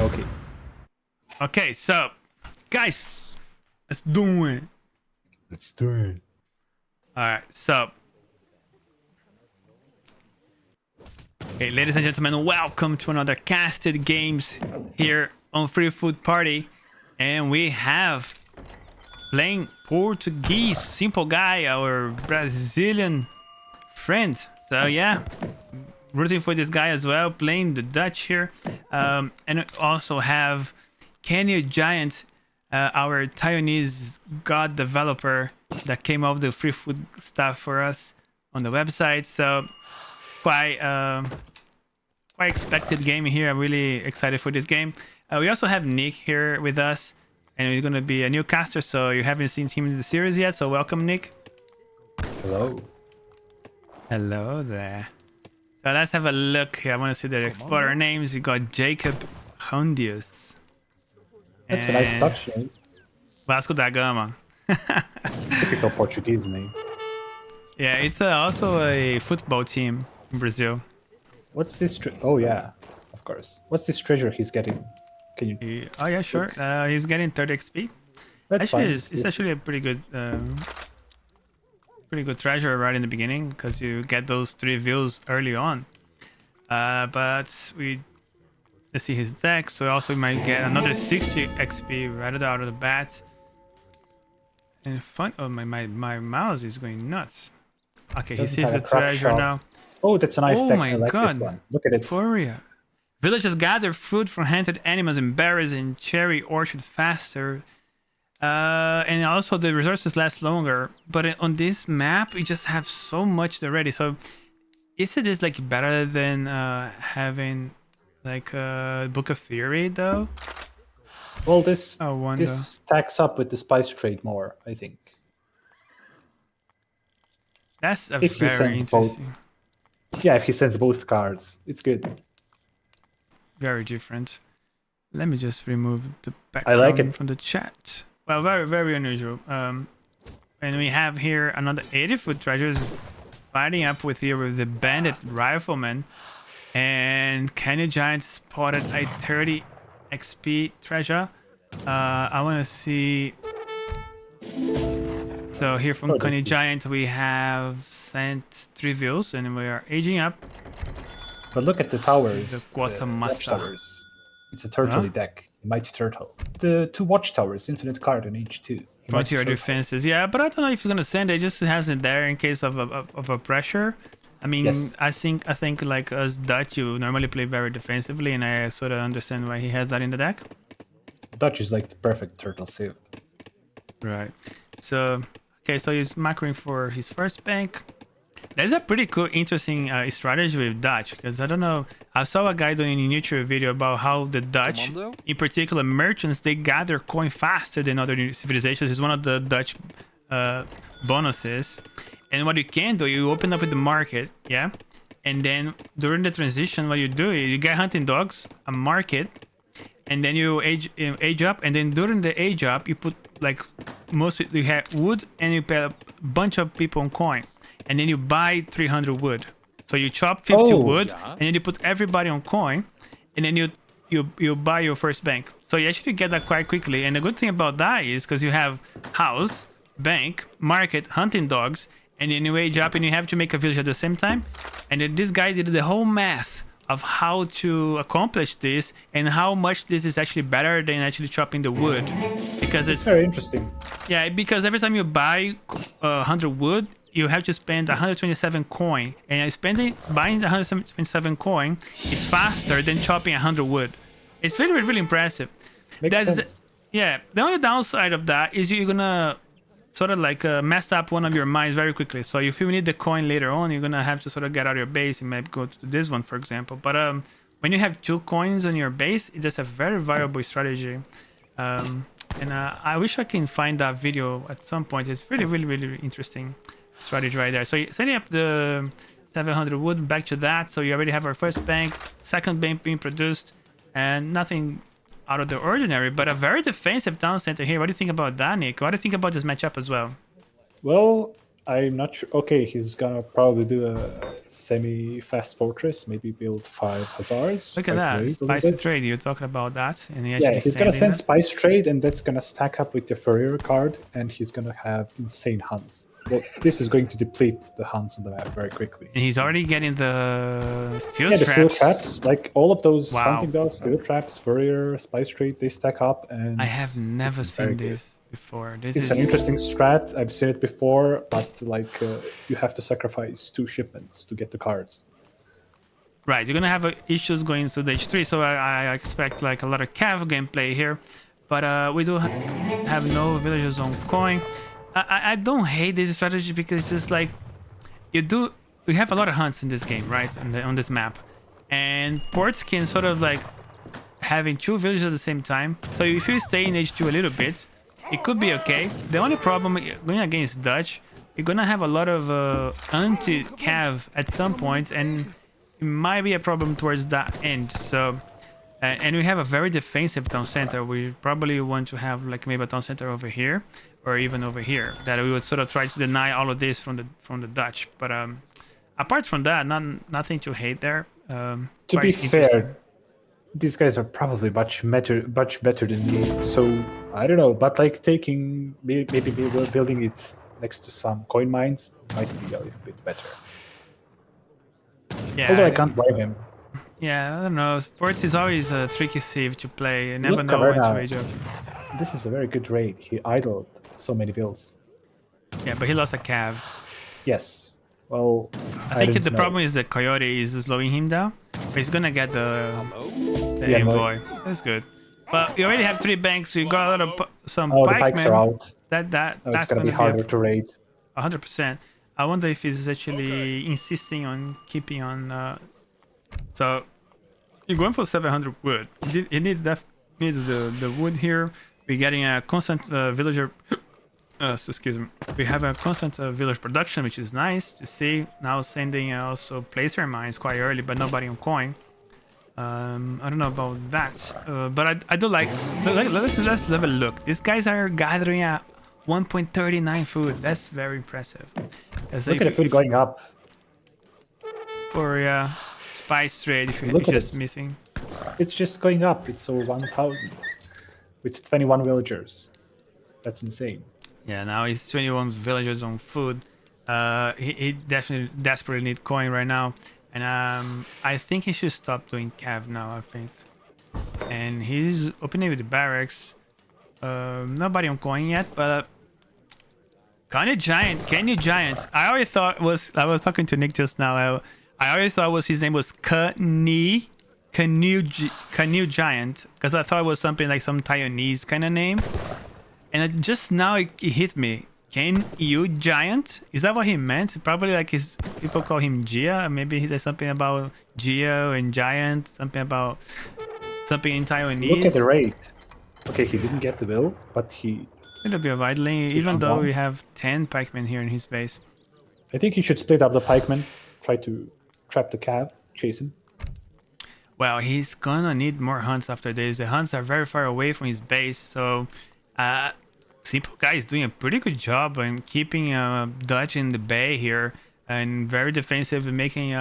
Okay. Okay, so guys, let's do it. Let's do it. All right, so hey, ladies and gentlemen, welcome to another Casted Games here on Free Food Party, and we have playing Portuguese SimpleGuy, our Brazilian friend. So yeah, rooting for this guy as well, playing the Dutch here, and we also have Canyougiant, our Taiwanese god developer that came up with the free food stuff for us on the website. So quite expected game here. I'm really excited for this game. We also have Nick here with us, and he's going to be a new caster, so you haven't seen him in the series yet. So welcome, Nick. Hello. Hello there. So let's have a look here. I want to see the explorer names. We got Jacob Hondius. That's a nice Dutch name. Vasco da Gama. Typical Portuguese name. Yeah, it's also a football team in Brazil. What's this? Oh yeah, of course. What's this treasure he's getting? Can you? Oh yeah, sure. He's getting 30 XP. That's actually, fine. it's actually a pretty good treasure right in the beginning because you get those 3 views early on. But let's see his deck. So also we might get another 60 XP right out of the bat. And fun. Oh, my mouse is going nuts. Okay, he sees the treasure now. Oh, that's a nice deck. Oh my I like god! this one. Look at it. Euphoria. Villagers gather food from hunted animals and berries in cherry orchard faster. And also the resources last longer. But on this map, we just have so much already. So is it like better than having like a Book of Fury though? Well, this stacks up with the spice trade more, I think. That's a if very he sends interesting. Both. Yeah, if he sends both cards, it's good. Very different. Let me just remove the background I like it. from the chat. Well, very, very unusual. And we have here another 80 food treasures fighting up with the bandit rifleman. And Canyougiant spotted a 30 XP treasure. I want to see. So here from Canyougiant, we have sent 3 views and we are aging up. But look at the towers. The watchtowers. It's a turtle deck. Mighty Turtle. The 2 watchtowers, infinite card in each 2. Frontier defenses, yeah, but I don't know if he's gonna send it. Just has it there in case of a pressure. I mean, yes. I think like us Dutch, you normally play very defensively, and I sort of understand why he has that in the deck. Dutch is like the perfect turtle save. Right. So, okay, so he's macroing for his first bank. There's a pretty cool, interesting strategy with Dutch, because I don't know. I saw a guy doing a YouTube video about how the Dutch, in particular merchants, they gather coin faster than other civilizations. It's one of the Dutch bonuses. And what you can do, you open up with the market, yeah? And then during the transition, what you do is you get hunting dogs, a market, and then you age up, and then during the age up, you put like you have wood, and you pay a bunch of people on coin. And then you buy 300 wood. So you chop 50 wood, and then you put everybody on coin, and then you buy your first bank. So you actually get that quite quickly. And the good thing about that is because you have house, bank, market, hunting dogs, and then you age up, and you have to make a village at the same time. And then this guy did the whole math of how to accomplish this and how much this is actually better than actually chopping the wood, because it's very interesting. Yeah, because every time you buy 100 wood, you have to spend 127 coin, and buying the 127 coin is faster than chopping 100 wood. It's really, really impressive. Makes sense. Yeah, the only downside of that is you're gonna sort of like mess up one of your mines very quickly. So if you need the coin later on, you're gonna have to sort of get out of your base. You might go to this one, for example. But when you have 2 coins on your base, it's just a very viable strategy. And I wish I can find that video at some point. It's really, really, really interesting strategy right there. So you're setting up the 700 wood, back to that. So you already have our first bank, second bank being produced, and nothing out of the ordinary, but a very defensive town center here. What do you think about that, Nick? What do you think about this matchup as well? Well, I'm not sure. Okay, he's gonna probably do semi-fast fortress. Maybe build 5 hussars. Look at Try to that. raid a little Spicy bit. trade. You're talking about that. And he Yeah, actually he's gonna sending send that. spice trade, and that's gonna stack up with the Furrier card, and he's gonna have insane hunts. Well, this is going to deplete the hunts on the map very quickly. And he's already getting the steel Yeah, the traps. steel traps, like all of those Wow. hunting dogs, steel traps, Furrier, spice trade, they stack up, and I have never it's very seen good. this before. This It's is an interesting strat. I've seen it before, but like you have to sacrifice 2 shipments to get the cards. right. You're gonna have issues going to the H3, so I expect like a lot of cav gameplay here. But we do have no villagers on coin. I don't hate this strategy because it's just like we have a lot of hunts in this game, right? On this map, and ports can sort of like having 2 villagers at the same time. So if you stay in H2 a little bit, it could be okay. The only problem going against Dutch, you're gonna have a lot of anti-cav at some point, and it might be a problem towards that end. So and we have a very defensive town center. We probably want to have like maybe a town center over here or even over here, that we would sort of try to deny all of this from the Dutch. But apart from that, nothing to hate there. To Quite be interesting. fair, these guys are probably much better than me. So I don't know, but like taking maybe building it next to some coin mines might be a little bit better. Yeah, Although I can't blame him. yeah, I don't know. Sports is always a tricky sieve to play. You never Look, know when to Kavern, age up. this is a very good raid. He idled so many vills. Yeah, but he lost a cav. Yes. Well, I think didn't the know. problem is that Coyote is slowing him down. But he's gonna get the Yeah, envoy. That's good. But you already have 3 banks. You got a lot of some Oh, the pikes are pikemen. out. That's It's gonna gonna be harder to raid. 100%. I wonder if he's actually insisting on keeping on. So you're going for 700 wood. He needs the wood here. We're getting a constant villager. Excuse me. We have a constant village production, which is nice to see. Now sending also placer mines quite early, but nobody on coin. I don't know about that, but I do like. Let's have a look. These guys are gathering at 1.39 food. That's very impressive. Look at the food going up. For spice trade, if Look you're at just it. missing. It's just going up. It's over 1,000 with 21 villagers. That's insane. Yeah, now he's 21 villagers on food. He definitely desperately need coin right now, and I think he should stop doing cav now. I think, and he's opening with the barracks. Nobody on coin yet, but Canyougiant. I always thought I was talking to Nick just now. I always thought his name was Canyougiant because I thought it was something like some Taiwanese kind of name. And just now it hit me. Canyougiant? Is that what he meant? Probably like people call him Gia. Maybe he said something about Geo and Giant. Something about something in Taiwanese. Look at the raid. Okay, he didn't get the bill, but he... It'll be a idling, even found though one. we have 10 pikemen here in his base. I think he should split up the pikemen, try to trap the cav, chase him. Well, he's gonna need more hunts after this. The hunts are very far away from his base, so SimpleGuy is doing a pretty good job in keeping Dutch in the bay here and very defensive and making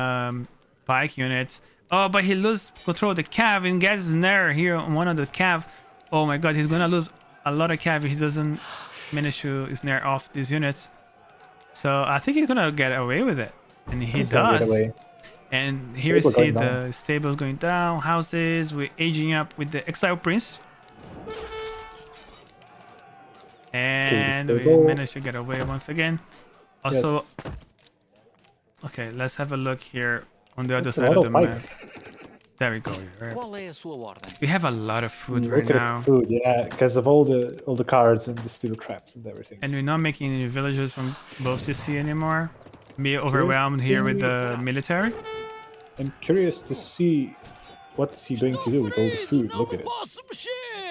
pike units. Oh, but he loses control of the cav and gets snare here on one of the cav. Oh my god, he's gonna lose a lot of cav if he doesn't manage to snare off these units. So I think he's gonna get away with it, and he He's gonna get does. away. And here you Stable see going down. the stables going down, houses, we're aging up with the Exile Prince. And we stable. managed to get away once again. Also, Yes. okay, let's have a look here on the other That's a side lot of the of map. pikes. There we go. Qual é a sua ordem? We have a lot of food Look right at now. the food, yeah, because of all the cards and the steel traps and everything. And we're not making any villagers from both TC anymore. Be overwhelmed here with the military. I'm curious to see what's he going to do with all the food. Look at it.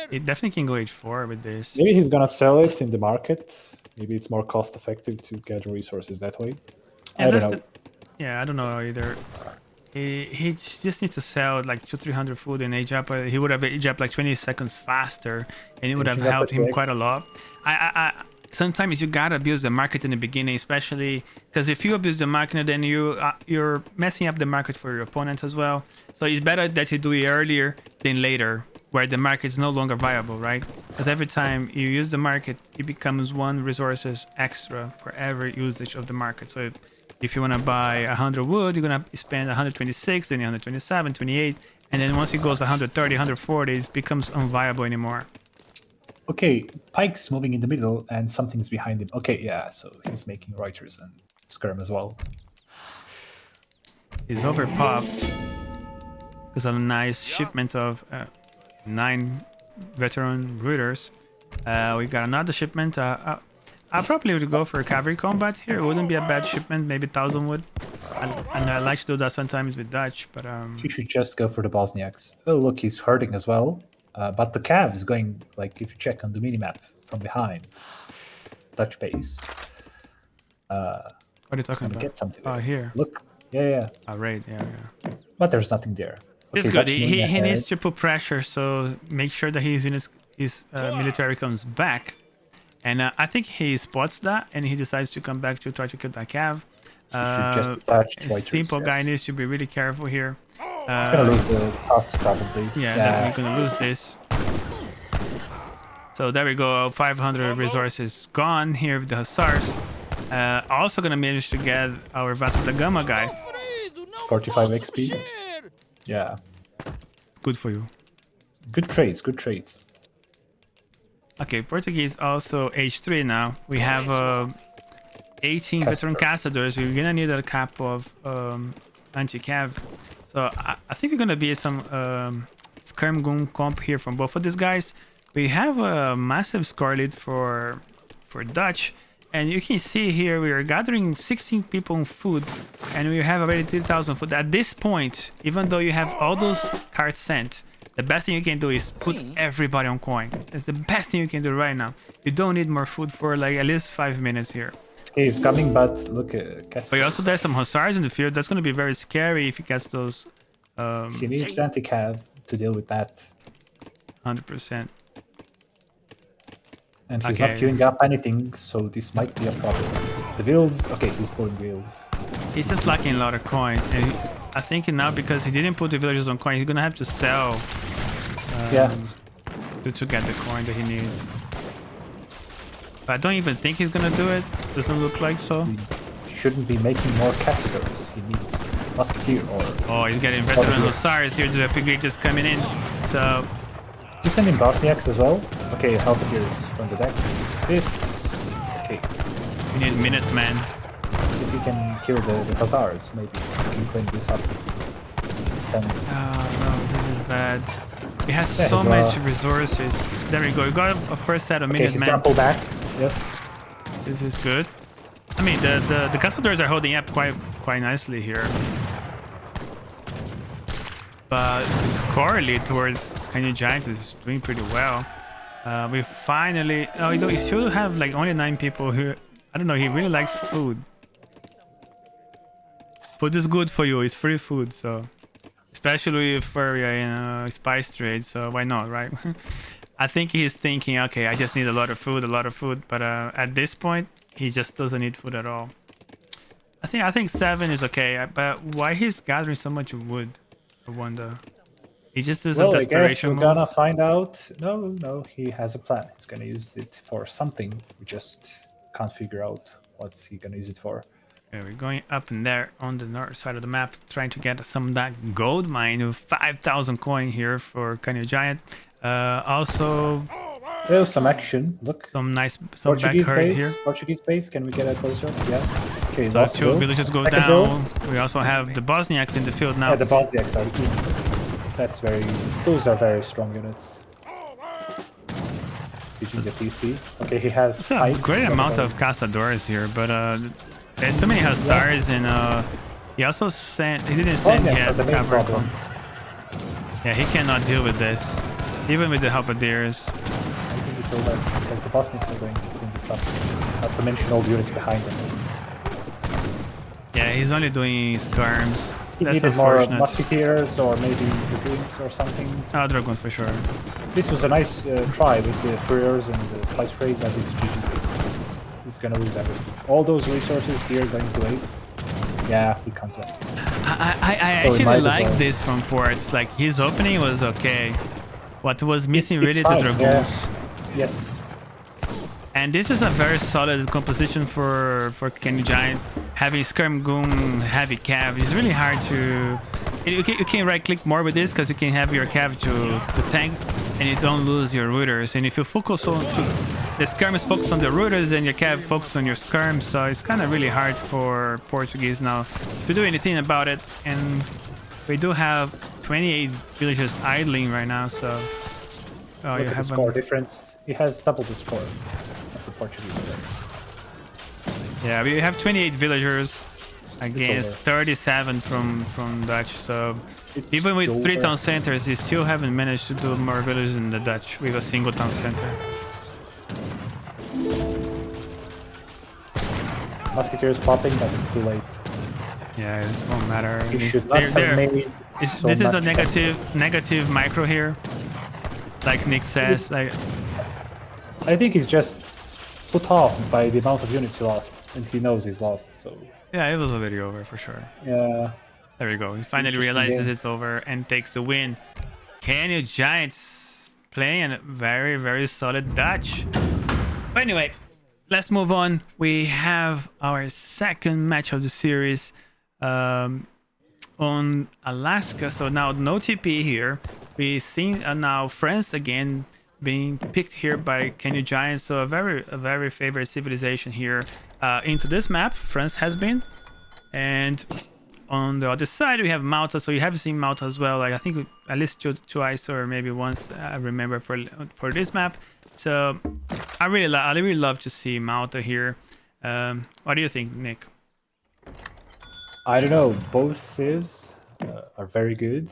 It definitely can go H4 with this. Maybe he's gonna sell it in the market. Maybe it's more cost effective to gather resources that way. And I don't that's know. Yeah, I don't know either. He just needs to sell like 200-300 food in age up. He would have age up like 20 seconds faster, and it would have Aging up helped him quick. quite a lot. sometimes you gotta abuse the market in the beginning, especially because if you abuse the market, then you're messing up the market for your opponent as well. So it's better that you do it earlier than later, where the market is no longer viable, right? Because every time you use the market, it becomes 1 resources extra for every usage of the market. So if you want to buy 100 wood, you're gonna spend 126, then 127, 28, and then once it goes 130, 140, it becomes unviable anymore. Okay, Pike's moving in the middle and something's behind him. Okay, yeah, so he's making Reuters and Skirm as well. He's overpopped because of a nice shipment of 9 veteran rooters. We got another shipment. I probably would go for a cavalry combat here. It wouldn't be a bad shipment, maybe 1,000 wood. And I like to do that sometimes with Dutch, but You should just go for the Bosniaks. Oh, look, he's hurting as well. But the Cav is going, like, if you check on the minimap from behind, Dutch base. what are you talking about? Get something. Oh, here. Look, yeah. Oh, right, yeah. But there's nothing there. It's Okay, good. Dutch He moving needs ahead. to put pressure, so make sure that his military comes back. And I think he spots that, and he decides to come back to try to kill that Cav. should just Dutch Reuters, SimpleGuy yes. needs to be really careful here. He's gonna lose the toss probably. Yeah, definitely gonna lose this. So there we go, 500 resources gone here with the Hussars. Also gonna manage to get our Vasco da Gama guy. 45 XP. Yeah, Good for you. good trades, good trades. Okay, Portuguese also H3 now. We have 18 veteran castadors. We're gonna need a couple of anti-cav. So I think we're gonna be some skirm goon comp here from both of these guys. We have a massive score lead for Dutch, and you can see here we are gathering 16 people on food, and we have already 3,000 food. At this point, even though you have all those cards sent, the best thing you can do is put everybody on coin. That's the best thing you can do right now. You don't need more food for like at least 5 minutes here. He's coming, but look at But also there's some hussars in the field. That's going to be very scary if he gets those. he needs anti-cav to deal with that. 100%. And he's not queuing up anything, so this might be a problem. The wheels, okay, he's pulling wheels. He's just lacking a lot of coin, and I think now because he didn't put the villagers on coin, he's gonna have to sell. To get the coin that he needs. But I don't even think he's gonna do it. Doesn't look like so. He shouldn't be making more cassadors. He needs musketeer or. Oh, he's getting veteran hussars here. The piglet just coming in. So He's sending Bosniaks as well. Okay, halberdiers from the deck. This. Okay. we need Minutemen. If you can kill the Hussars, maybe you can clean this up. Oh no, this is bad. He has Yeah, so he's, much resources. There we go. We got a first set of Okay, he's gonna Minutemen. pull back. Yes. This is good. I mean, the castadors are holding up quite nicely here. But the score lead towards Canyougiant is doing pretty well. We finally... Oh, you still have like only 9 people who... I don't know, he really likes food. Food is good for you, it's free food, so... Especially if we're in a spice trade, so why not, right? I think he's thinking, okay, I just need a lot of food, but at this point, he just doesn't need food at all. I think 7 is okay, but why he's gathering so much wood? I wonder. He just is a I guess desperation we're mode. gonna find out. No, he has a plan. He's gonna use it for something. We just can't figure out what's he gonna use it for. Yeah, we're going up in there on the north side of the map, trying to get some of that gold mine of 5,000 coin here for Canyougiant. Also, There's some action. Look, some nice Portuguese back base. here. Portuguese base. Can we get a closer? Yeah. Okay, So lost 2 build. villages go Second down. build. We also have the Bosniaks in the field now. Yeah, the Bosniaks are in. That's very. Those are very strong units. Sieging the TC. Okay, he has. It's a pikes, great but amount of those- castadors here, but there's so many hussars, and he also sent. He didn't send Bosniaks yet are the main Kavern. problem. Yeah, he cannot deal with this, even with the halberdiers. I think it's over because the Bosniaks are going to clean this up. Not to mention all the units behind them. Yeah, he's only doing skirms. He That's needed more unfortunate. musketeers or maybe dragoons or something. Oh, dragoons for sure. This was a nice try with the furriers and the spice trade, but it's GG basically. He's gonna lose everything. All those resources here going to waste. Yeah, he can't win. I So we actually might as like well. this from Ports. Like his opening was okay. What was missing It's really fine, the yeah. dragoons. Yes. And this is a very solid composition for Canyougiant. Having Skirm Goon, heavy cav is really hard to. You can right click more with this because you can have your cav to tank and you don't lose your rooters. And if you focus on the skirm is focused on the rooters and your cav focus on your skirm, so it's kind of really hard for Portuguese now to do anything about it. And we do have 28 villagers idling right now, so. Oh, Look at the score difference. He has double the score of the Portuguese player. Yeah, we have 28 villagers against over. 37 from Dutch. So It's even with over. 3 town centers, they still haven't managed to do more villages than the Dutch with a single town center. Musketeers popping, but it's too late. Yeah, it won't matter. He It's- should not have they're- made so this is a much negative micro here, like Nick says. Like I think he's just put off by the amount of units he lost, and he knows he's lost. So yeah, it was already over for sure. yeah, There we go. He finally Interesting realizes game. it's over and takes the win. Canyougiants playing a very solid Dutch. But anyway, let's move on. We have our second match of the series on Alaska. So now no TP here. We've seen now France again being picked here by Canyougiant. So a very favorite civilization here into this map. France has been. And on the other side we have Malta. So you have seen Malta as well. Like I think at least twice or maybe once I remember for this map. So I really love to see Malta here. What do you think, Nick? I don't know. Both civs are very good.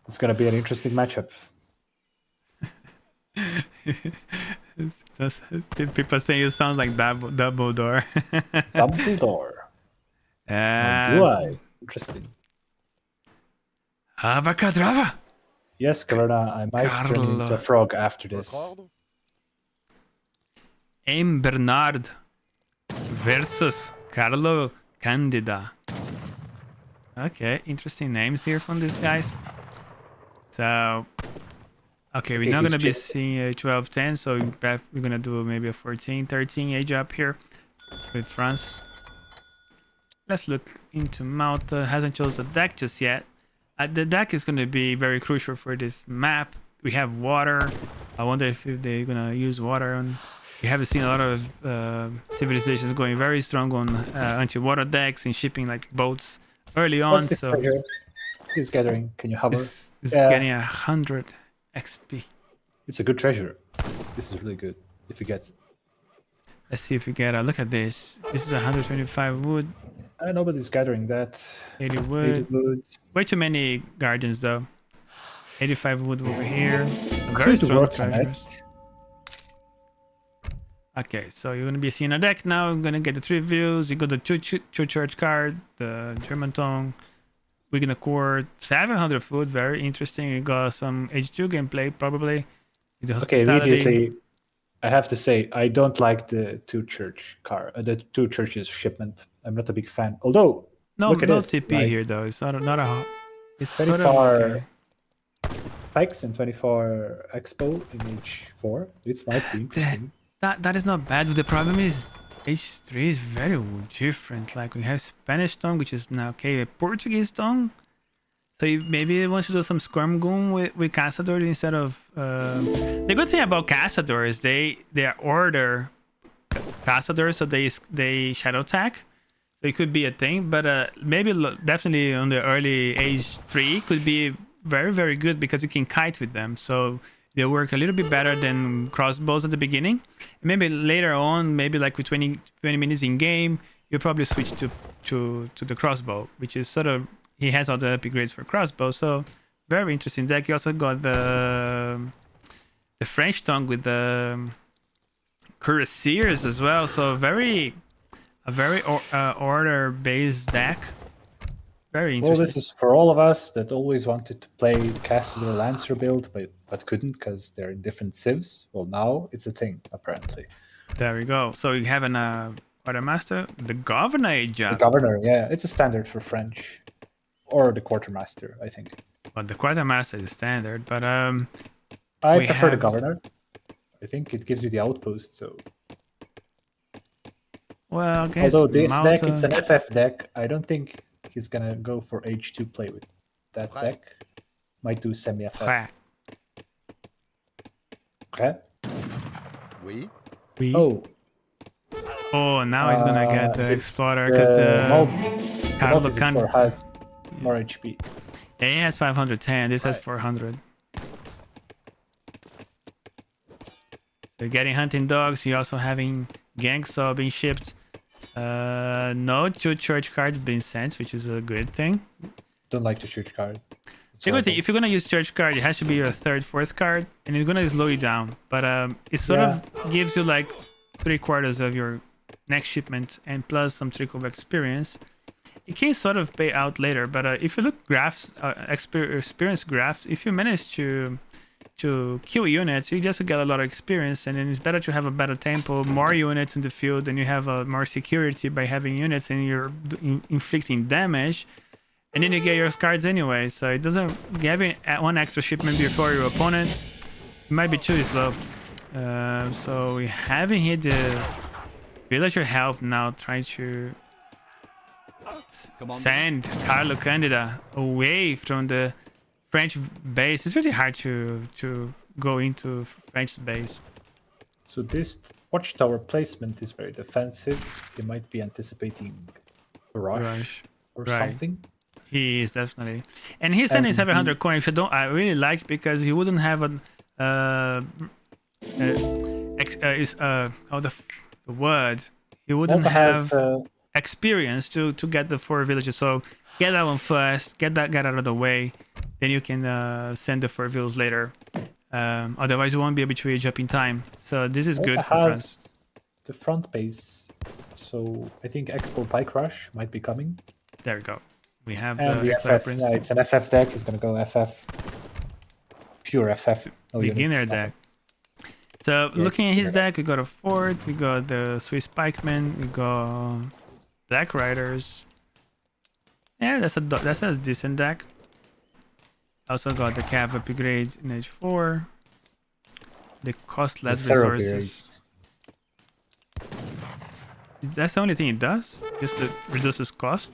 It's gonna be an interesting matchup. People saying you sound like Dumbledore. Dumbledore. Do I? Interesting. Abacadabra. Yes, Corona. I might turn into a frog after this. M. Bernard versus Carlo Candida. Okay, interesting names here from these guys. So, okay, we're not gonna be seeing a 12-10, so we're gonna do maybe a 14-13 age up here with France. Let's look into Malta. Hasn't chosen the deck just yet. The deck is gonna be very crucial for this map. We have water. I wonder if they're gonna use water on. We haven't seen a lot of civilizations going very strong on anti-water decks and shipping like boats early on. What's the So treasure? He's gathering. Can you hover? it's getting 100 XP. It's a good treasure. This is really good if he gets it. Let's see if we get a look at this. This is 125 wood, Nobody's gathering that. 80 80 wood. wood. Way too many guardians though. 85 wood over here. Very Going to strong work on treasures. it. Okay, so you're gonna be seeing a deck now. I'm gonna get the 3 views. You got the two church card, the German tongue. We're gonna core 700 food. Very interesting. You got some H2 gameplay probably. The Okay, immediately, I have to say I don't like the two churches shipment. I'm not a big fan. Although no look at this, TP like, here though. It's not a. It's 24 sort of okay. Pikes and 24 Expo in H4. It might be interesting. That is not bad. The problem is H3 is very different. Like we have Spanish tongue, which is now okay, a Portuguese tongue. So maybe it wants to do some Squirm Goon with Caçador instead of. The good thing about Caçador is they order Caçador, so they shadow attack. So it could be a thing, but maybe definitely on the early age 3 could be very good because you can kite with them. So they work a little bit better than crossbows at the beginning. Maybe later on, maybe like with 20 minutes in game, you probably switch to the crossbow, which is sort of, he has all the upgrades for crossbow. So very interesting deck. You also got the French tongue with the cuirassiers as well. So a very order based deck. Very Well, interesting. this is for all of us that always wanted to play the Castellar Lancer build, but couldn't because they're in different civs. Well, now it's a thing, apparently. There we go. So you have an quartermaster, the governor age The up. Governor, yeah, it's a standard for French. Or the Quartermaster, I think. But the quartermaster is standard. But I we prefer the have Governor. I think it gives you the outpost, so... well, I guess Although this deck, it's Malta. an FF deck, I don't think he's gonna go for H2 play with that deck. Might do semi-FF. Okay. Oui. We. Oh, Oh, now he's gonna get the the- explorer because the the Carlo multi-explorer can. has more HP. Yeah, he has 510. This has 400. You're getting hunting dogs. You're also having Gangsaw being shipped. No two church cards being sent, which is a good thing. Don't like the church card. It's The good thing, horrible. if you're gonna use church card, it has to be your third, fourth card, and it's gonna slow you down. But it sort of gives you like 3/4 of your next shipment and plus some trickle of experience. It can sort of pay out later, but if you look graphs, experience graphs, if you manage to kill units, you just get a lot of experience, and then it's better to have a better tempo, more units in the field, and you have more security by having units, and you're inflicting damage, and then you get your cards anyway. So it doesn't having one extra shipment before your opponent. It might be too slow. So we haven't hit the villager help now, trying to send Carlo Candida away from the French base. It's really hard to go into French base. So this watchtower placement is very defensive. They might be anticipating a rush or Right. something. He is definitely, and he's sending 700 coins. Which I really like because he wouldn't have an the word. He wouldn't Malta has have experience to get the 4 villages. So get that one first, get that out of the way, then you can send the 4 villages later. Otherwise you won't be able to age up in time. So this is good Malta for France. has the front base, so I think Expo Pike Rush might be coming. There we go. We have And the Exile FF, Prince. yeah, it's an FF deck. It's gonna go FF, pure FF. No Beginner units, deck. nothing. So Yeah, looking at his beginner deck, we got a Fort, we got the Swiss Pikemen, we got Black Riders. Yeah, that's a decent deck. Also got the Cav upgrade in Age 4. They cost less The resources. Thoroughbreds. That's the only thing it does. Just it reduces cost.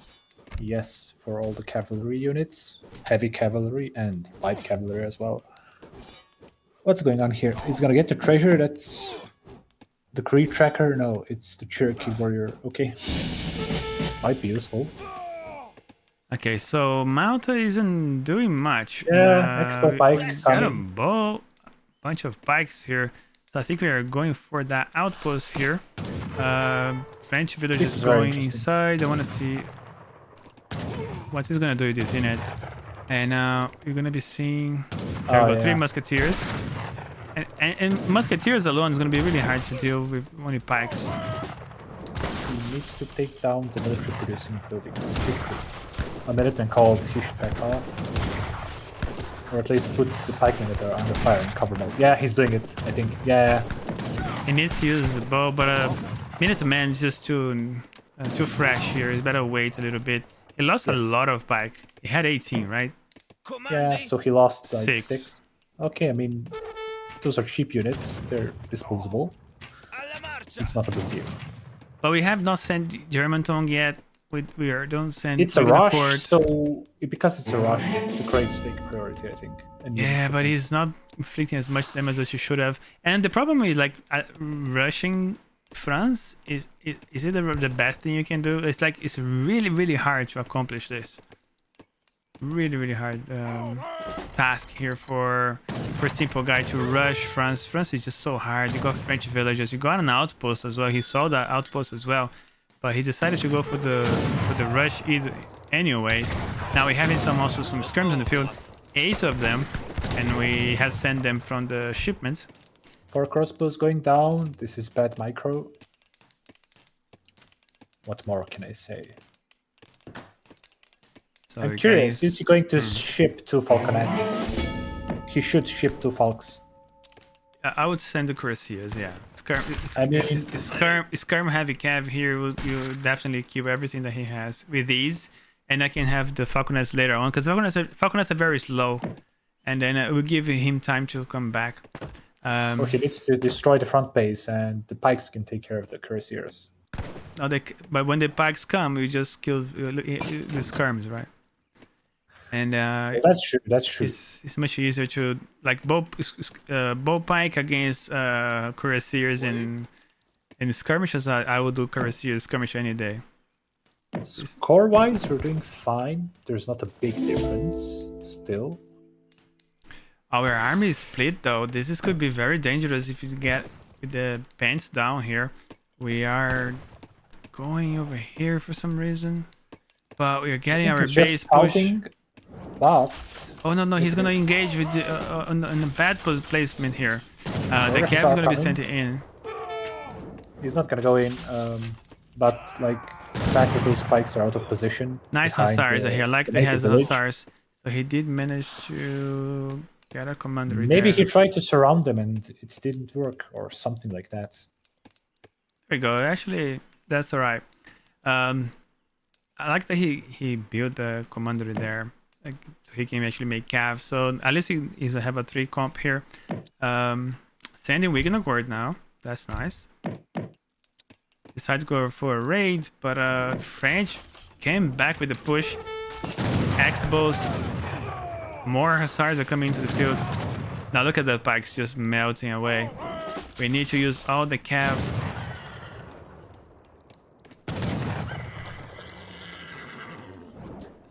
Yes, for all the cavalry units, heavy cavalry and light cavalry as well. What's going on here? He's gonna get the treasure. That's the Cree tracker. No, it's the Cherokee warrior. Okay, might be useful. Okay, so Malta isn't doing much. Yeah, Expo Pike got a coming. bunch of pikes here. So I think we are going for that outpost here. French village This is is very going interesting. inside. I want to see what he's gonna do with these units. And you're gonna be seeing there we go, 3 musketeers. And musketeers alone is gonna be really hard to deal with only pikes. He needs to take down the military producing buildings quickly. A Minuteman called, he should back off. Or at least put the pikemen that are under fire in cover mode. Yeah, he's doing it, I think. Yeah. He needs to use the bow, but Minuteman is just too fresh here. He's better wait a little bit. He lost a lot of pike. He had 18, right? Yeah, so he lost like 6. 6. Okay, I mean, those are cheap units. They're disposable. It's not a big deal. But we have not sent German tongue yet. We don't send. It's a we're gonna rush, port. so because it's a rush, the crates take priority, I think. And Yeah, but he's not inflicting as much damage as you should have. And the problem is like rushing France is it the best thing you can do? It's like it's really hard to accomplish this. Really hard task here for SimpleGuy to rush France. France is just so hard. You got French villages. You got an outpost as well. He saw that outpost as well, but he decided to go for the rush anyways. Now we're having some skirms in the field, 8 of them, and we have sent them from the shipment. 4 crossbows going down. This is bad micro. What more can I say? So I'm we're curious, getting- is he going to ship 2 falconets? He should ship 2 falcons. I would send the cuirassiers, yeah. I mean- Skirm heavy cav here will definitely kill everything that he has with these, and I can have the falconets later on because falconets are very slow, and then it will give him time to come back. Or he needs to destroy the front base, and the pikes can take care of the cuirassiers. But when the pikes come, we just kill the skirms, right? And Well, that's true. That's true. it's much easier to like bow pike against cuirassiers and skirmishes. I would do cuirassiers skirmish any day. Score-wise, we're doing fine. There's not a big difference still. Our army is split though. This could be very dangerous if you get with the pants down here. We are going over here for some reason, but we are getting our He's just base push. scouting, but Oh no, he's gonna engage with on a bad placement here. The Russians Cav's are gonna be coming. sent in. he's not gonna go in. But like the fact that those spikes are out of position. Nice behind hussars the- here. I like the that he native has the village. hussars. So he did manage to get a commander. Maybe there. he tried to surround them and it didn't work, or something like that. There we go. Actually, that's all right. I like that he built the commander there. Like, he can actually make cav. So at least he's have a 3 comp here. Sending Wiganogord now. That's nice. Decided to go for a raid, but French came back with the push. X-bows. More hussars are coming into the field. Now look at the pikes just melting away. We need to use all the cav.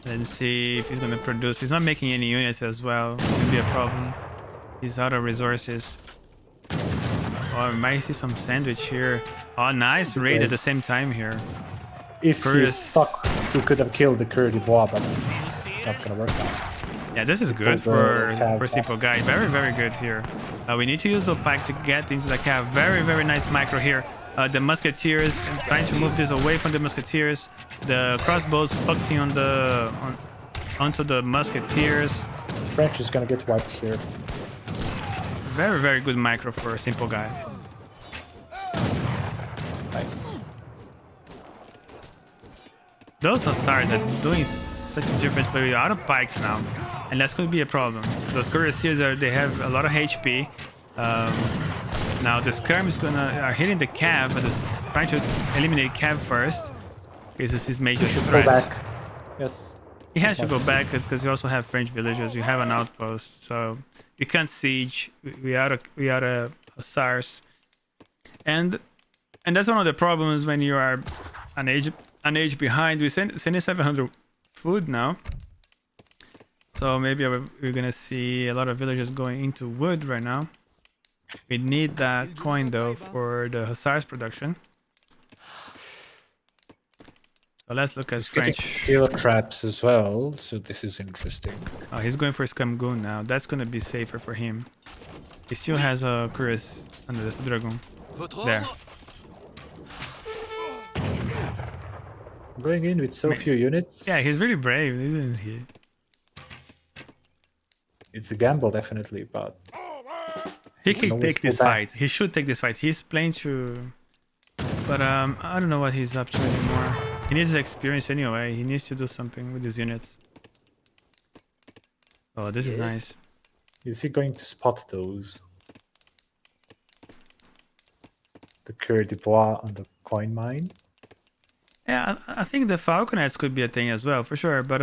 Let's see if he's gonna produce. He's not making any units as well. It's gonna be a problem. He's out of resources. Oh, I might see some sandwich here. Oh, nice raid at the same time here. If he's First- stuck, we could have killed the Coeur de Bois, but it's not gonna work out. Yeah, this is good Pull the for cav back. SimpleGuy. Very, very good here. We need to use the pike to get into the cav. Very, very nice micro here. The musketeers, and trying to move this away from the musketeers. The crossbows focusing on onto the musketeers. French is gonna get wiped here. Very, very good micro for SimpleGuy. Nice. Those hussars are doing such a difference, but we're out of pikes now, and that's going to be a problem. Those cuirassiers they have a lot of HP. Now the skirm is are hitting the cav, but it's trying to eliminate cav first. This is his major He should go threat. back. Yes. He has to go back because you also have French villagers. You have an outpost, so you can't siege. We are hussars, and that's one of the problems when you are an age behind. We send 700 food now, so maybe we're gonna see a lot of villagers going into wood right now. We need that coin though for the hussars production. So let's look at French. Steel traps as well, so this is interesting. Oh, he's going for Scamgoon now. That's gonna be safer for him. He still has a Cuirass under the dragon. There. Going in with so few units. Yeah, he's really brave, isn't he? It's a gamble, definitely, but He can can always take go this back. fight. He should take this fight. He's playing to, but I don't know what he's up to anymore. He needs experience anyway. He needs to do something with his units. Oh, this is nice. is he going to spot those? The Coeur de Bois on the coin mine? Yeah, I think the Falconets could be a thing as well, for sure. But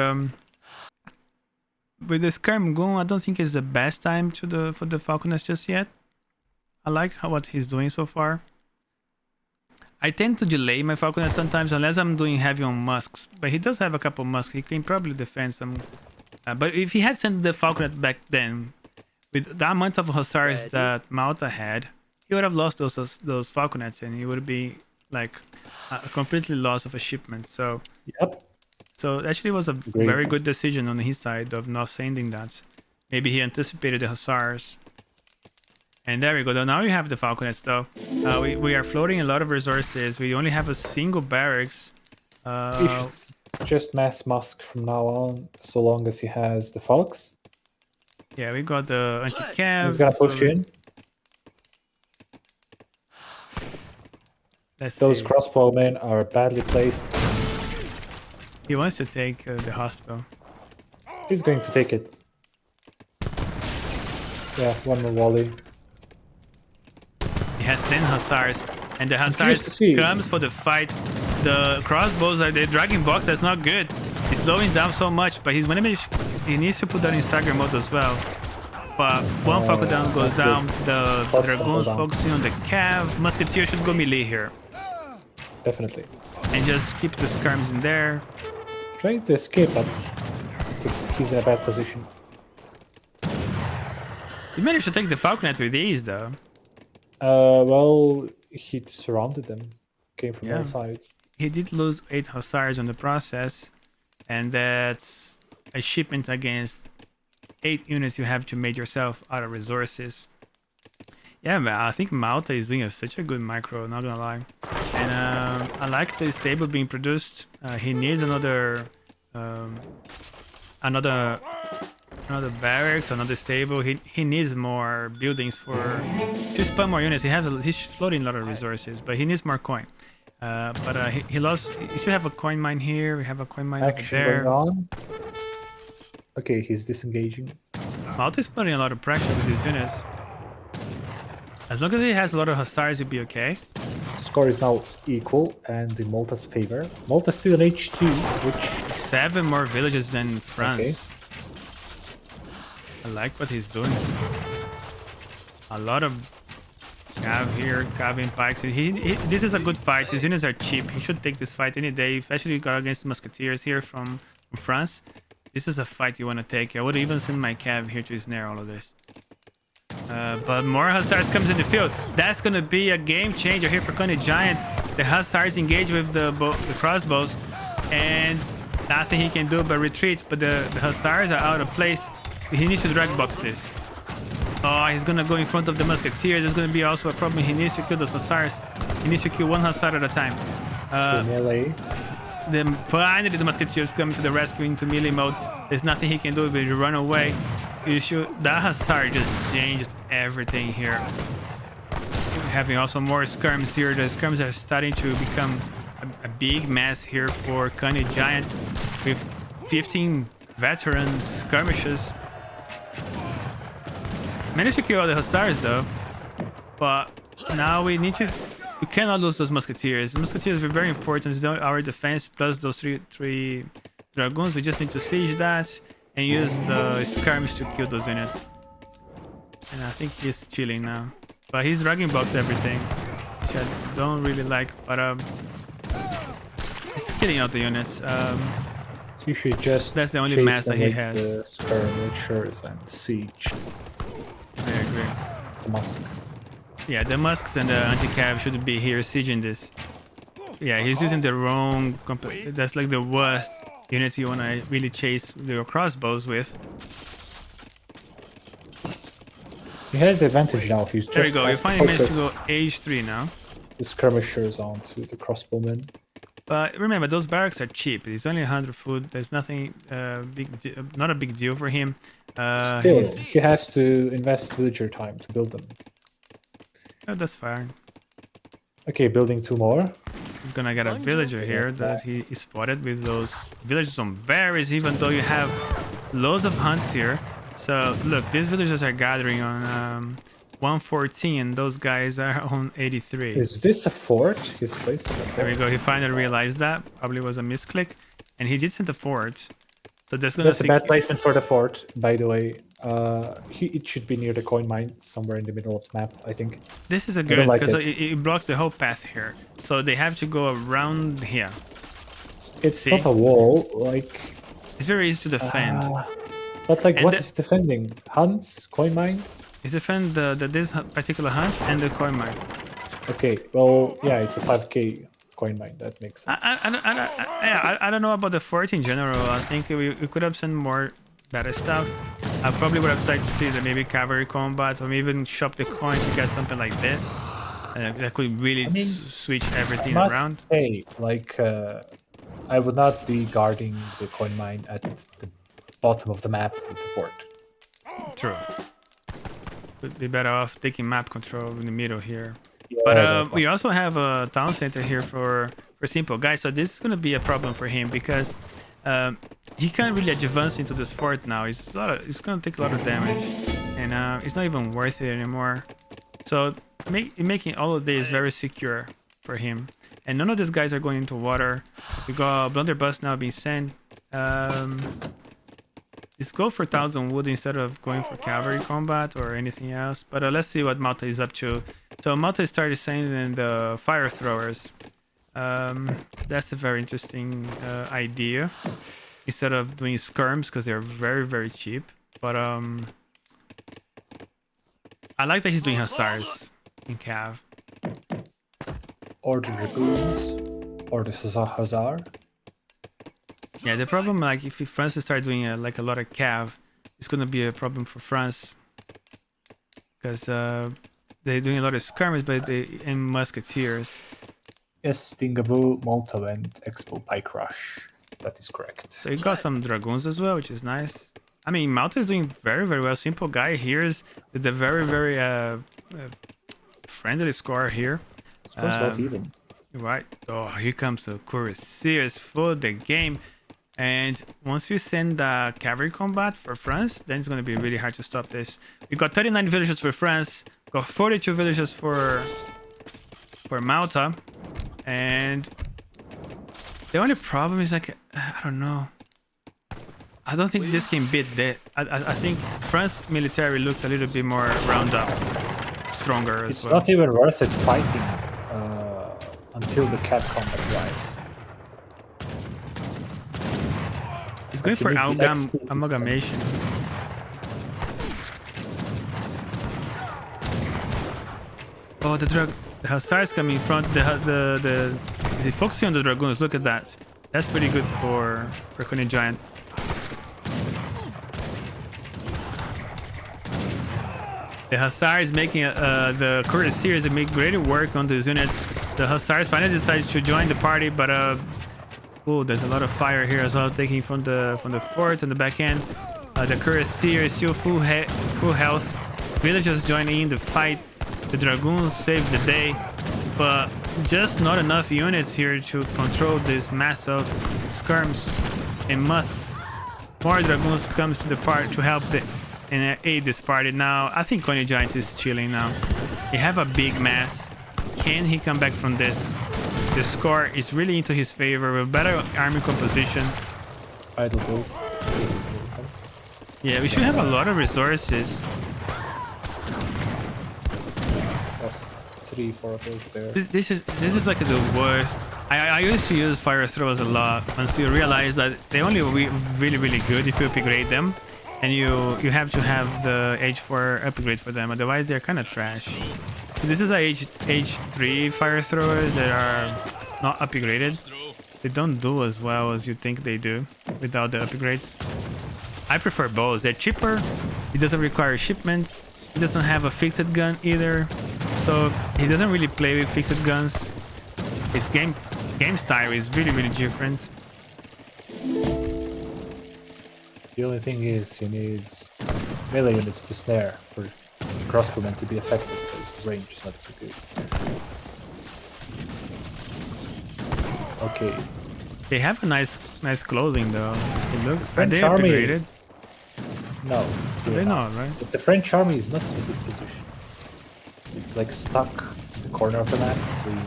with the Skirmgoon, I don't think it's the best time for the Falconets just yet. I like what he's doing so far. I tend to delay my Falconet sometimes unless I'm doing heavy on musks. But he does have a couple musks. He can probably defend some. But if he had sent the Falconet back then, with the amount of hussars that Malta had, he would have lost those Falconets, and he would be like a completely loss of a shipment. So Yep. so actually it was a very good decision on his side of not sending that. Maybe he anticipated the hussars. And there we go. Now we have the Falconets though. We are floating a lot of resources. We only have a single barracks. just mass musk from now on, so long as he has the fox. Yeah, we got the anti-cav. He's gonna push in. Let's Those see. crossbowmen are badly placed. He wants to take the hospital. He's going to take it. Yeah, one more volley. He has 10 hussars, and the curious hussars to see. comes for the fight. The crossbows are the dragging box. That's not good. He's slowing down so much, but he's he needs to put that in stagger mode as well. But one falcon down goes that's down. good. The Lots dragoons down. focusing on the cav. Musketeer should go melee here, Definitely. and just keep the skirms in there. Trying to escape, but he's in a bad position. He managed to take the falconet with ease, though. Well, he surrounded them. Came from Yeah. all sides. He did lose 8 hussars on the process, and that's a shipment against 8 units you have to make yourself out of resources. Yeah, man, I think Malta is doing such a good micro, not gonna lie. And I like the stable being produced. He needs another barracks, another stable. He needs more buildings to spam more units. He's floating a lot of resources, but he needs more coin. He lost. He should have a coin mine here. We have a coin mine over Action there. going on. Okay, he's disengaging. Malta is putting a lot of pressure with these units. As long as he has a lot of hussars, he'll be okay. Score is now equal and in Malta's favor. Malta's still in H2, which 7 more villages than France. Okay. I like what he's doing. A lot of cav here, Kavern pikes. This is a good fight. His units are cheap. He should take this fight any day, especially got against musketeers here from France. This is a fight you want to take. I would even send my cav here to snare all of this. But more hussars comes in the field. That's gonna be a game changer here for Canyougiant. The hussars engage with the crossbows, and nothing he can do but retreat. But the hussars are out of place. He needs to drag box this. Oh, he's gonna go in front of the musketeers. There's gonna be also a problem. He needs to kill those hussars. He needs to kill one hussar at a time. melee. Finally, the musketeers come to the rescue into melee mode. There's nothing he can do but you run away. You should. That hussar just changed everything here. Having also more skirms here. The skirms are starting to become a big mess here for Canyougiant with 15 veteran skirmishes. Managed to kill all the hussars though, but now we cannot lose those musketeers. The musketeers are very important. It's our defense plus those three dragoons. We just need to siege that and use the skirmish to kill those units. And I think he's chilling now, but he's dragging box everything, which I don't really like. But he's killing out the units. You should just That's the only chase mass them that he with has. the skirmishers and siege I agree. the musk. Yeah, the musks and the anti-cav should be here sieging this. Yeah, he's using the wrong... That's like the worst units you want to really chase your crossbows with. He has the advantage now. He's just There we go. You has to finally managed to go focus age 3 now. the skirmishers onto the crossbowmen. But remember, those barracks are cheap. It's only 100 food. There's nothing not a big deal for him. Still, he has to invest villager time to build them. Oh, that's fine. Okay, building 2 more. He's gonna get a villager here that he spotted with those villagers on berries, even though you have loads of hunts here. So look, these villagers are gathering on 114. Those guys are on 83. Is this a fort? He's placed a fort. There we go. He finally realized that. Probably was a misclick. And he did send the fort. So that's a bad placement for the fort, by the way. It should be near the coin mine, somewhere in the middle of the map, I think. This is a don't good like because this. it blocks the whole path here. So they have to go around here. It's See? not a wall, like... It's very easy to defend. But like, And what the- is defending? Hunts? Coin mines? It's defend this particular hunt and the coin mine. Okay, well, yeah, it's a 5k coin mine, that makes sense. I don't know about the fort in general. I think we could have sent more better stuff. I probably would have liked to see that maybe cavalry combat or even shop the coin to get something like this. That could really switch everything I must around. say, like, I would not be guarding the coin mine at the bottom of the map with the fort. True. Would be better off taking map control in the middle here. Yeah, But that's we fine. also have a town center here for SimpleGuy, so this is gonna be a problem for him because he can't really advance into this fort now. It's gonna take a lot of damage, and it's not even worth it anymore. So making all of this very secure for him. And none of these guys are going into water. We got a blunderbuss now being sent. Let's go for 1000 wood instead of going for cavalry combat or anything else. But let's see what Malta is up to. So Malta started sending the fire throwers. That's a very interesting idea. Instead of doing skirms, because they're very, very cheap. But I like that he's doing hussars in cav. Or the dragoons, or the hussar. Yeah, the problem, like, if France start doing like a lot of cav, it's gonna be a problem for France, because they're doing a lot of skirmish, but and musketeers. Yes, Stingaboo, Malta, and Expo Pike Rush. That is correct. So you got some dragoons as well, which is nice. I mean, Malta is doing very, very well. SimpleGuy here is with a very, very friendly score here. Score's not even. Right. Oh, here comes the cuirassiers for the game. And once you send the cavalry combat for France, then it's going to be really hard to stop this. We got 39 villages for France, got 42 villages for Malta, and the only problem is, like, I don't know. I don't think this can beat that. I think France military looks a little bit more round up, stronger as It's well. not even worth it fighting until the cav combat arrives. It's going He for needs the XP. amalgamation. Oh, the hussars coming in front. Is he focusing on the dragoons? Look at that. That's pretty good for Canyougiant. The hussars making the cuirassiers make great work on these units. The hussars finally decided to join the party, but oh, there's a lot of fire here as well, taking from the fort on the back end. The cuirassier is still full health. Villagers joining in the fight. The dragoons saved the day, but just not enough units here to control this mass of skirms and musts. More dragoons comes to the party to help and aid this party. Now I think Canyougiant is chilling now. He have a big mass. Can he come back from this? The score is really into his favor with better army composition. Idle builds. Yeah, we should have a lot of resources. Lost 3-4 builds there. This is like the worst. I used to use fire throws a lot until you realize that they only really good if you upgrade them, and you have to have the H4 upgrade for them. Otherwise, they're kind of trash. This is a H3 fire throwers that are not upgraded. They don't do as well as you think they do without the upgrades. I prefer bows. They're cheaper. It doesn't require shipment. It doesn't have a fixed gun either. So he doesn't really play with fixed guns. His game style is really different. The only thing is he needs melee units to snare for crossbowmen to be effective because the range is not so good. Okay. They have a nice clothing though. They look. Are French they army- upgraded? No, They're not, right? But the French army is not in a good position. It's like stuck in the corner of the map between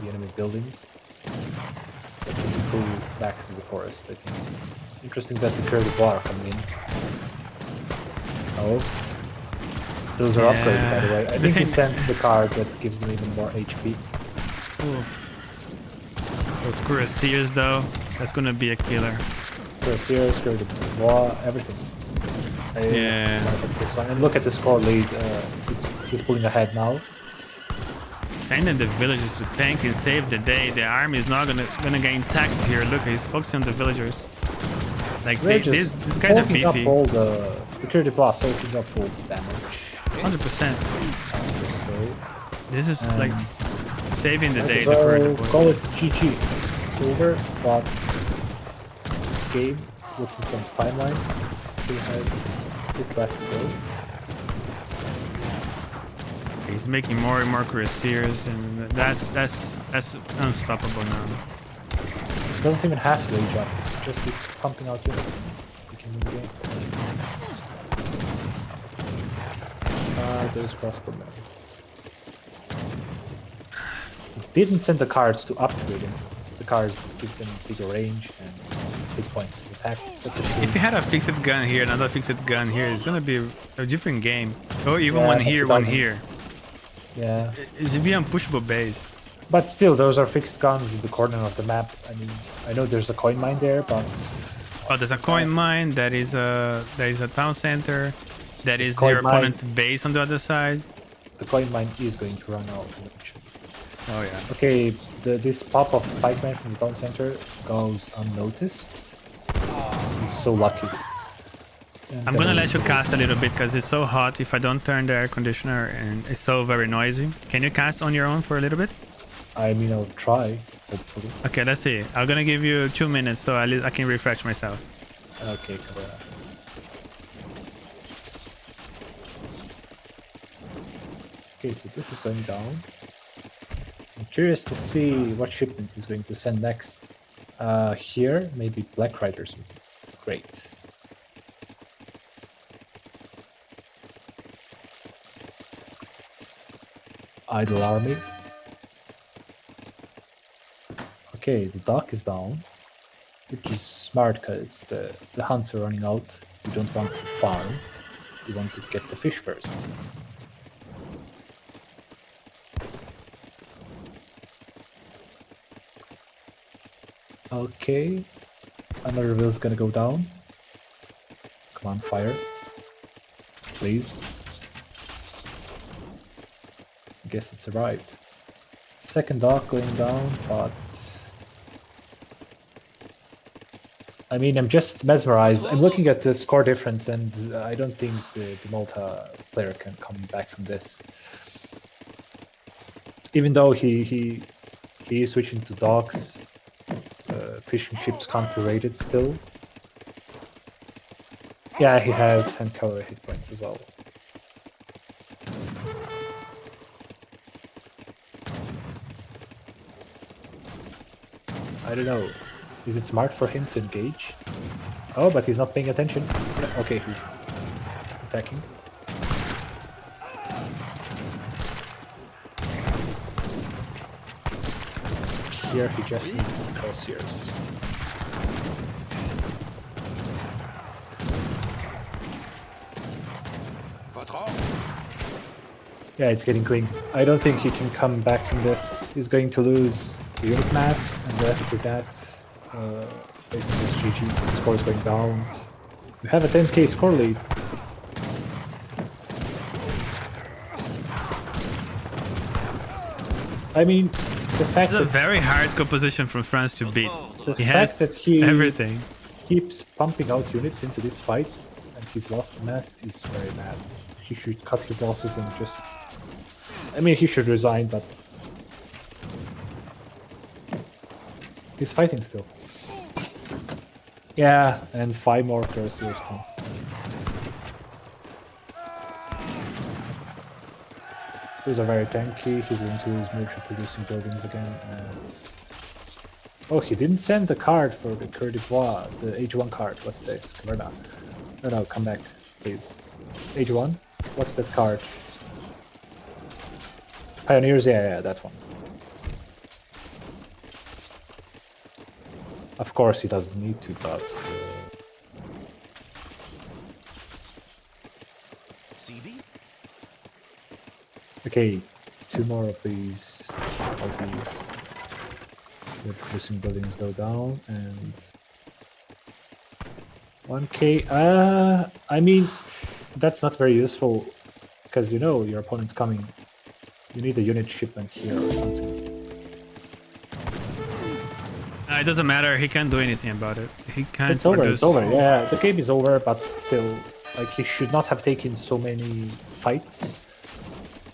the enemy buildings. But we can pull back through the forest, I think. Interesting that the Cœur de Bois are coming in. Oh. Those are upgraded, by the way. I think he sent the card that gives them even more HP. Ooh. Those cuirassiers though, that's gonna be a killer. Cuirassiers, Cœur de Bois, everything. Yeah. This one. And look at the score lead. He's pulling ahead now. Sending the villagers to tank and save the day. The army is not gonna get intact here. Look, he's focusing on the villagers. Like these guys are soaking up beefy. all the Cœur de Bois soaking up all the damage. 100%. That's per se. This is And like saving the might day. as The well Cœur de Bois. call it GG. over, but game, looking from the timeline, still has a bit left to go. He's making more and more cuirassiers, and that's unstoppable now. Doesn't even have to age up, just keep pumping out units and you can win the game. Those crossbowmen. Didn't send the cards to upgrade him. The cards that give them bigger range and hit points to attack. That's a shame. If you had a fixed gun here, another fixed gun here, it's gonna be a different game. Or even Yeah, one but here, it one doesn't. here. Yeah. It should be unpushable base. But still, those are fixed guns in the corner of the map. I mean, I know there's a coin mine there, but... Oh, there's a coin mine. There is a town center. That is coin your mine- opponent's base on the other side. The coin mine is going to run out eventually. Oh yeah. Okay, this pop of pikeman from the town center goes unnoticed. He's so lucky. And I'm then gonna he let you scores. cast a little bit because it's so hot. If I don't turn the air conditioner and it's so very noisy. Can you cast on your own for a little bit? I mean, I'll try, hopefully. Okay, let's see. I'm gonna give you 2 minutes so I can refresh myself. Okay, Kavern. Okay, so this is going down. I'm curious to see what shipment he's going to send next. Here, maybe Black Riders would be great. Idle army. Okay, the dock is down, which is smart because the hunts are running out. You don't want to farm, you want to get the fish first. Okay, another wheel's gonna go down. Come on, fire. Please. Guess it's arrived. Second dock going down, but... I mean, I'm just mesmerized. I'm looking at the score difference and I don't think the Malta player can come back from this. Even though he is switching to docks, fishing ships can't be rated still. Yeah, he has hand cover hit points as well. I don't know. Is it smart for him to engage? Oh, but he's not paying attention. Okay, he's attacking. Here he just needs more cuirassiers. Votre ordre? Yeah, it's getting clean. I don't think he can come back from this. He's going to lose the unit mass, and after that, basically it's GG. The score is going down. We have a 10k score lead. I mean, the fact It's a that very hard composition from France to beat. the He fact has that he everything. keeps pumping out units into this fight and he's lost the mass is very bad. He should cut his losses and just... I mean, he should resign, but... he's fighting still. Yeah, and 5 more cuirassiers come. Those are very tanky. He's going to lose military producing buildings again. And... oh, he didn't send the card for the Coeur d'Ivoire, the H1 card. What's this? Kavern. No, come back, please. H1? What's that card? Pioneers? Yeah, that one. Of course, he doesn't need to, but... CD? okay, 2 more of these. All these. The producing buildings go down, and... 1k. I mean, that's not very useful, because you know your opponent's coming. You need a unit shipment here or something. It doesn't matter. He can't do anything about it. He can't. It's over, produce. it's over. Yeah, the game is over, but still, like, he should not have taken so many fights.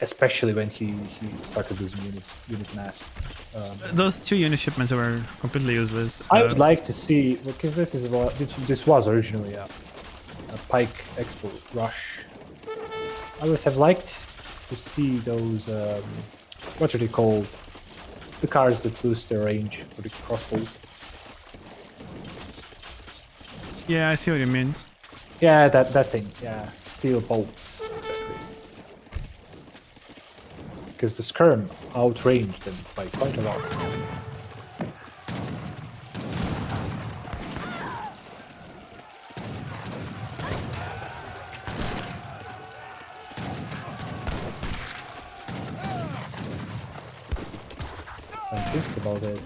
especially when he started losing unit mass. Those 2 unit shipments were completely useless. I would like to see, because this was originally a Pike Expo rush. I would have liked to see those what are they called? The cars that boost their range for the crossbows. Yeah, I see what you mean. Yeah, that thing. Yeah, steel bolts. Exactly. Because the skirm outranged them by quite a lot. I think about it.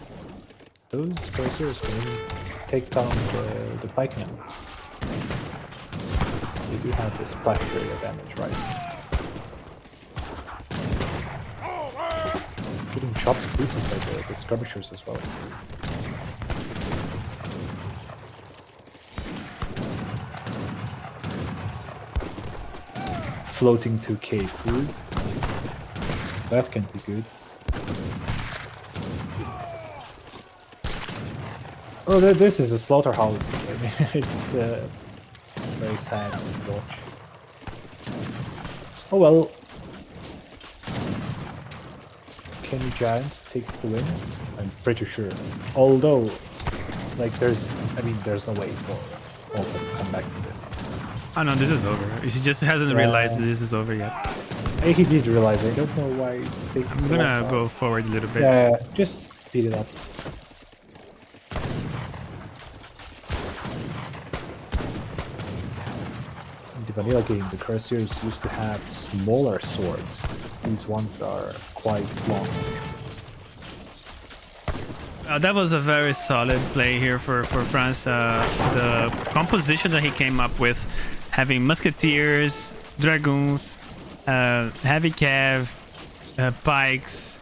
Those cursors can take down the pikemen. They do have this splash area damage, right? Getting chopped to pieces by the skirmishers as well. Floating 2k food. That can be good. Oh, this is a slaughterhouse. I mean, it's very sad to watch. Oh well. Canyougiant takes the win. I'm pretty sure. Although, like, there's no way for Malta to come back from this. Oh no, this is over. He just hasn't realized this is over yet. He did realize. I don't know why it's taking I'm so gonna long. go forward a little bit. Yeah, just speed it up. In the vanilla game, the cursors used to have smaller swords. These ones are quite long. That was a very solid play here for France. The composition that he came up with, having musketeers, dragoons, heavy cav, pikes,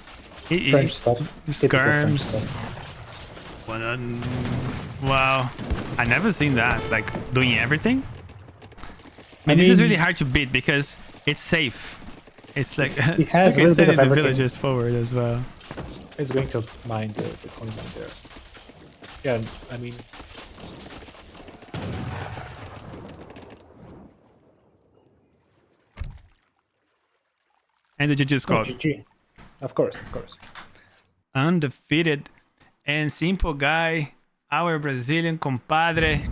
French stuff. Typical French skirms. stuff. Wow, I never seen that. Like doing everything. I mean, this is really hard to beat because it's safe. It's like He has a little bit of the everything. villagers forward as well. He's going to mine the coin mine there. Yeah, I mean, And the judges called GG. Of course, of course. undefeated and SimpleGuy, our Brazilian compadre,